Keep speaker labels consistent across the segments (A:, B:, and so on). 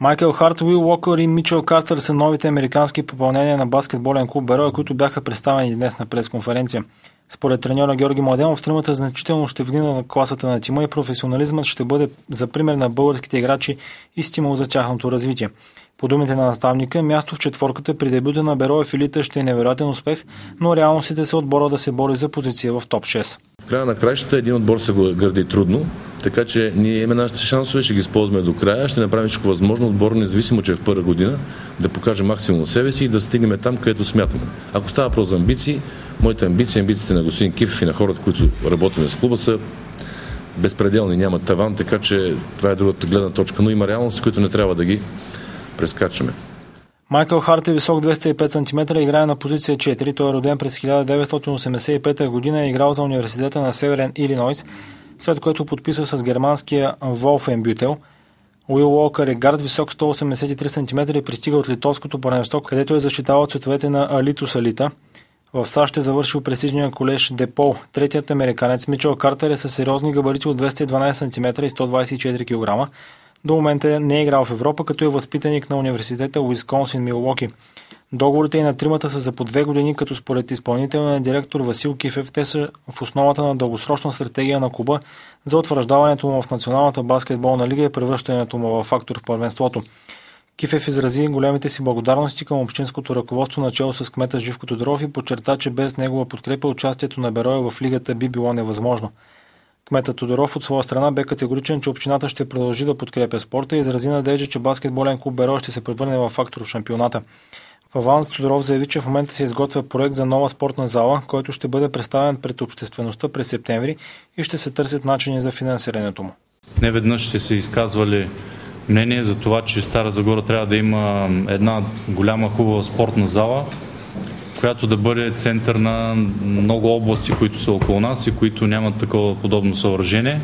A: Майкъл Харт, Уил Уокър и Мичел Картер са новите американски попълнения на баскетболен клуб Берое, които бяха представени днес на пресконференция. Според треньора Георги Младенов, тримата значително ще вдигнат на класата на тима и професионализмът ще бъде за пример на българските играчи и стимул за тяхното развитие. По думите на наставника, място в четворката при дебюта на Берое в елита ще е невероятен успех, но реалностите са отбора да се бори за позиция в топ 6.
B: В края на краищата един отбор се гради трудно, така че ние имаме нашите шансове, ще ги използваме до края, ще направим всичко възможно отбор, независимо че е в първа година, да покаже максимум от себе си и да стигнем там, където смятаме. Ако става въпрос за амбиции, моите амбициите на господин Кифев и на хората, които работим с клуба, са безпределни, нямат таван, така че това е другата гледна точка, но има реалности, които не трябва да ги прескачаме.
A: Майкъл Харт е висок 205 см и играе на позиция 4. Той е роден през 1985 година и е играл за университета на Северен Илинойс, след което подписа с германския Волфенбютел. Уил Уокър е гард, висок 183 см и пристига от литовското първенство, където е защитавал цветовете на Алитус Алита. В САЩ е завършил престижния колеж Депол. Третият американец Мичел Картер е със сериозни габарити от 212 см и 124 кг. До момента не е играл в Европа, като е възпитаник на университета Уисконсин Милуоки. Договорите и на тримата са за по 2 години, като според изпълнителния директор Васил Кифев те са в основата на дългосрочна стратегия на клуба за утвърждаването му в Националната баскетболна лига и превръщането му в фактор в първенството. Кифев изрази големите си благодарности към общинското ръководство начело с кмета Живко Тодоров и подчерта, че без негова подкрепа участието на Берое в лигата би било невъзможно. Кметът Тодоров от своя страна бе категоричен, че общината ще продължи да подкрепя спорта и изрази надежда, че баскетболен клуб Берое ще се превърне в фактор в шампионата. В аванс Тодоров заяви, че в момента се изготвя проект за нова спортна зала, който ще бъде представен пред обществеността през септември и ще се търсят начини за финансирането му.
C: Неведнъж ще се изказвали мнение за това, че Стара Загора трябва да има една голяма хубава спортна зала, която да бъде център на много области, които са около нас и които нямат такова подобно съоръжение.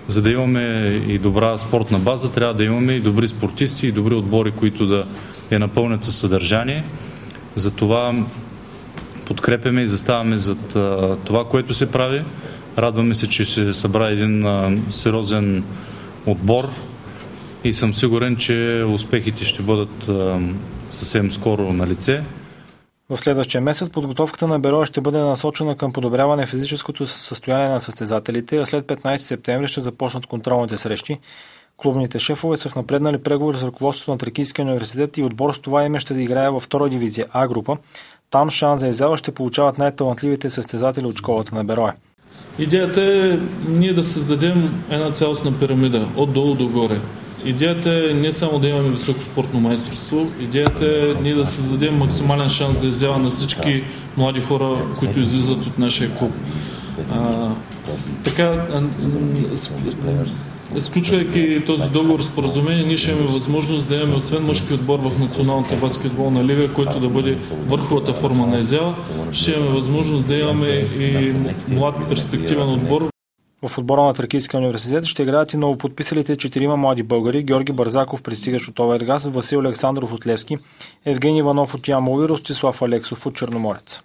C: За да имаме и добра спортна база, трябва да имаме и добри спортисти, и добри отбори, които да я напълнят със съдържание. Затова подкрепяме и заставаме зад това, което се прави. Радваме се, че се събра един сериозен отбор и съм сигурен, че успехите ще бъдат съвсем скоро на лице.
A: В следващия месец подготовката на Берое ще бъде насочена към подобряване физическото състояние на състезателите, а след 15 септември ще започнат контролните срещи. Клубните шефове са в напреднали преговори с ръководството на Тракийския университет и отбор с това име ще да играе във втора дивизия А група. Там шанс за изява ще получават най-талантливите състезатели от школата на Берое.
D: Идеята е ние да създадем една цялостна пирамида отдолу до горе. Идеята е не само да имаме високо спортно майсторство, идеята е ние да създадем максимален шанс за изява на всички млади хора, които излизат от нашия клуб. Изключвайки този договор споразумение, ние ще имаме възможност да имаме освен мъжки отбор в Националната баскетболна лига, който да бъде върховата форма на изява, ще имаме възможност да имаме и млад перспективен отбор.
A: В отбора на Тракийския университет ще играят и новоподписалите 4 млади българи: Георги Бързаков, пристигащ от Овергас, Васил Александров от Левски, Евгений Иванов от Ямбол и Ростислав Алексов от Черноморец.